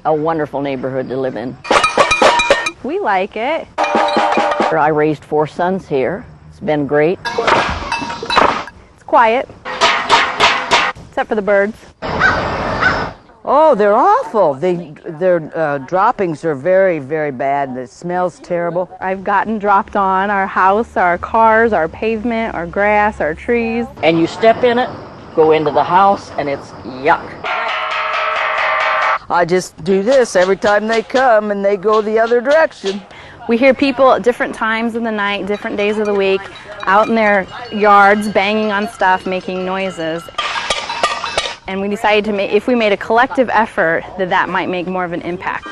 A wonderful neighborhood to live in. We like it. I raised 4 sons here. It's been great. It's quiet, except for the birds. Oh, they're awful. Their droppings are very, very bad. It smells terrible. I've gotten dropped on our house, our cars, our pavement, our grass, our trees. And you step in it, go into the house, and it's yuck. I just do this every time they come, and they go the other direction. We hear people at different times of the night, different days of the week, out in their yards banging on stuff, making noises. And we decided to if we made a collective effort, that might make more of an impact.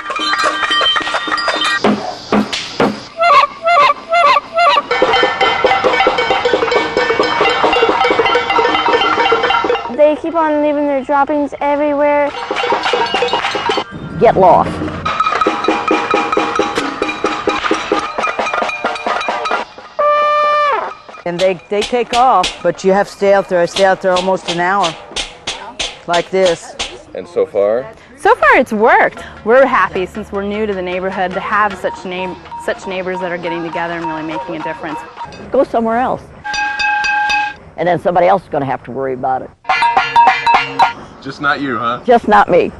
They keep on leaving their droppings everywhere. Get lost. And they take off, but you have to stay out there. I stay out there almost an hour, like this. And so far? So far it's worked. We're happy, since we're new to the neighborhood, to have such neighbors that are getting together and really making a difference. Go somewhere else. And then somebody else is going to have to worry about it. Just not you, huh? Just not me.